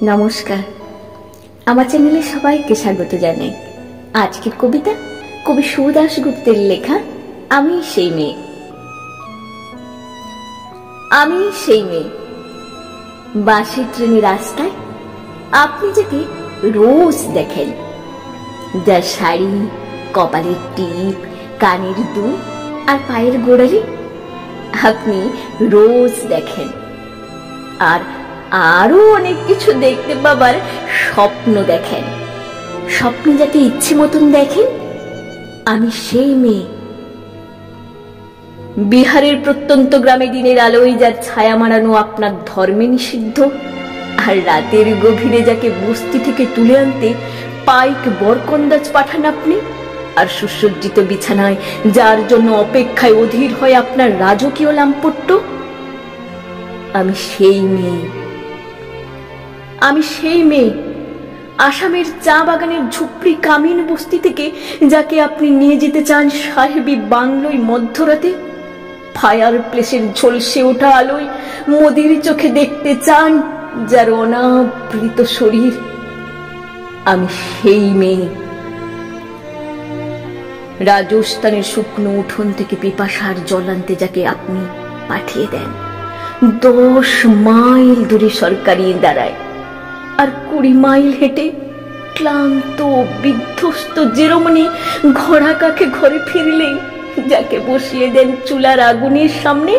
নমস্কার, আমার চ্যানেলে সবাইকে স্বাগত জানাই। আজকের কবিতা কবি সুদাস গুপ্তের লেখা আমি সেই মেয়ে। আমি সেই মেয়ে, বাসের ট্রেনের রাস্তায় আপনি যাকে রোজ দেখেন, যার শাড়ি, কপালের টিপ, কানের দুল আর পায়ের গোড়ালি আপনি রোজ দেখেন, আর আরো অনেক কিছু দেখতে পাবার স্বপ্ন দেখেন। স্বপ্ন যাতে ইচ্ছে মতন দেখেন, আমি সেই মেয়ে। বিহারের প্রত্যন্ত গ্রামে দিনের আলোয় যার ছায়া মারানো আপনার ধর্মে নিষিদ্ধ, আর রাতের গভীরে যাকে বস্তি থেকে তুলে আনতে পাইক বরকন্দাজ পাঠান আপনি, আর সুসজ্জিত বিছানায় যার জন্য অপেক্ষায় অধীর হয় আপনার রাজকীয় লাম্পট্য, আমি সেই মেয়ে। আমি সেই মেয়ে, আসামের চা বাগানের ঝুপড়ি কামিন বস্তি থেকে যাকে আপনি নিয়ে যেতে চান সাহেবী বাংলোয় মধ্যরাতে, ফায়ার প্লেসের ঝলসে ওঠা আলোয় মোদির চোখে দেখতে চান যার অনাবৃত শরীর, আমি সেই মেয়ে। রাজস্থানের শুকনো উঠোন থেকে পিপাসার জল আনতে যাকে আপনি পাঠিয়ে দেন 10 মাইল দূরে সরকারি দাঁড়ায়, আর 20 মাইল হেঁটে ক্লান্ত বিধ্বস্ত জেরোমনি ঘোড়া কাকে ঘরে ফিরলেই যাকে বসিয়ে দেন চুলার আগুনের সামনে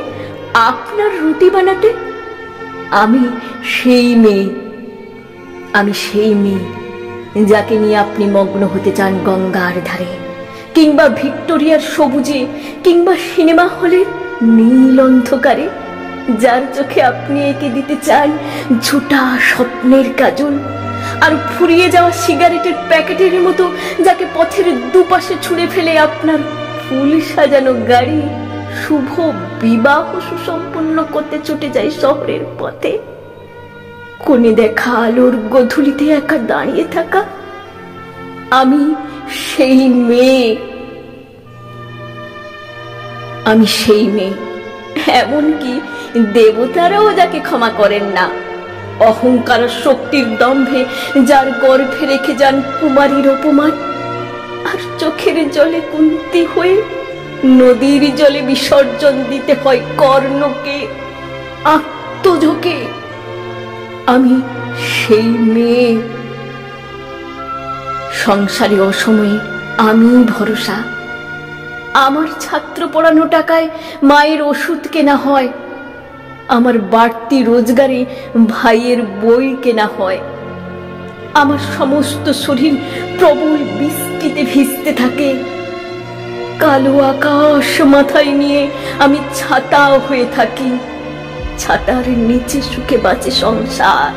আপনার রুটি বানাতে, আমি সেই মেয়ে। আমি সেই মেয়ে যাকে নিয়ে আপনি মগ্ন হতে চান গঙ্গার ধারে, কিংবা ভিক্টোরিয়ার সবুজে, কিংবা সিনেমা হলের নীল অন্ধকারে, যার চোখে আপনি এঁকে দিতে চান ঝুটা স্বপ্নের কাজল, আর ফুরিয়ে যাওয়া সিগারেটের প্যাকেটের মতো যাকে পথের দুপাশে ছুঁড়ে ফেলে আপনার ফুল সাজানো গাড়ি শুভ বিবাহ সুসম্পন্ন করতে ছুটে যায় শহরের পথে, কোণে দেখা আলোর গধূলিতে একা দাঁড়িয়ে থাকা, আমি সেই মেয়ে। আমি সেই মেয়ে, এমনকি দেবতারাও যাকে ক্ষমা করেন না, অহংকার শক্তির দম্ভে যার গর্ভে রেখে যান কুমারীর অপমান, আর চোখের জলে কুন্তি হয়ে নদীর জলে বিসর্জন দিতে হয় কর্ণকে, আত্মঝোঁকে, আমি সেই মেয়ে। সংসারে অসময়ে আমি ভরসা, আমার ছাত্র পড়ানো টাকায় মায়ের ওষুধ কেনা হয়, আমার বাড়তি রোজগারে ভাইয়ের বই কেনা হয়, আমার সমস্ত শরীর প্রবল বৃষ্টিতে ভিজতে থাকে, কালো আকাশ মাথায় নিয়ে আমি ছাতা হয়ে থাকি, ছাতার নিচে সুখে বাঁচে সংসার।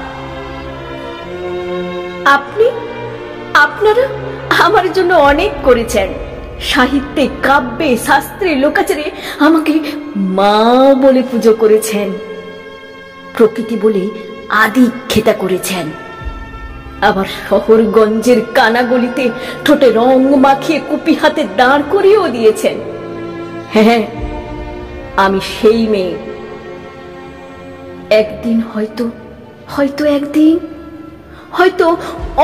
আপনারা আমার জন্য অনেক করেছেন, সাহিত্যে, কাব্যে, শাস্ত্রে, লোকাচারে আমাকে মা বলে পুজো করেছেন, প্রকৃতি বলে আদিক্ষেতা করেছেন, আবার শহরগঞ্জের কানাগলিতে ঠোঁটে রং মাখিয়ে কুপি হাতে দাঁড় করিয়েও দিয়েছেন। হ্যাঁ, আমি সেই মেয়ে। একদিন হয়তো একদিন, হয়তো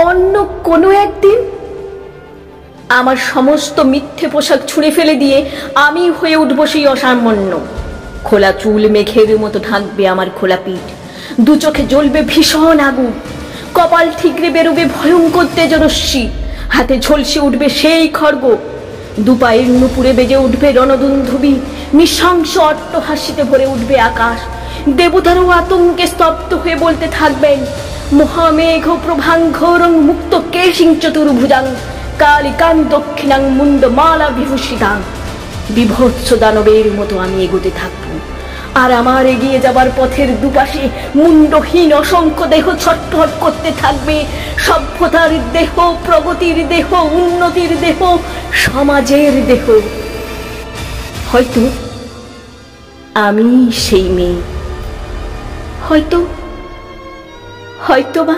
অন্য কোনো একদিন আমার সমস্ত মিথ্যে পোশাক ছুঁড়ে ফেলে দিয়ে আমি হয়ে উঠবো সেই অসামান্য। খোলা চুল মেঘের মতো ঢাকবে আমার খোলা পিঠ, দু চোখে জ্বলবে ভীষণ আগুন, কপাল ঠিকরে বেরোবে ভয়ঙ্কর তেজরশ্মি, হাতে ঝলসে উঠবে সেই খড়গ, দুপায়ের নুপুরে বেজে উঠবে রণদুন্ধুবি, নৃশংস অট্টহাসিতে ভরে উঠবে আকাশ, দেবতারও আতঙ্কে স্তব্ধ হয়ে বলতে থাকবেন মহামেঘ প্রভাঙ্ঘরং মুক্ত কেশিং চতুর্ভুজাং কালিকাং দক্ষিণাং মুন্ড মালা বিভূষিতাং। বিভৎস দানবের মতো আমি এগোতে থাকব, আর আমার এগিয়ে যাবার পথের দুপাশে মুন্ডহীন অসংখ্য দেহ ছটফট করতে থাকবে, সভ্যতার দেহ, প্রগতির দেহ, উন্নতির দেহ, সমাজের দেহ। হয়তো আমি সেই মেয়ে, হয়তো বা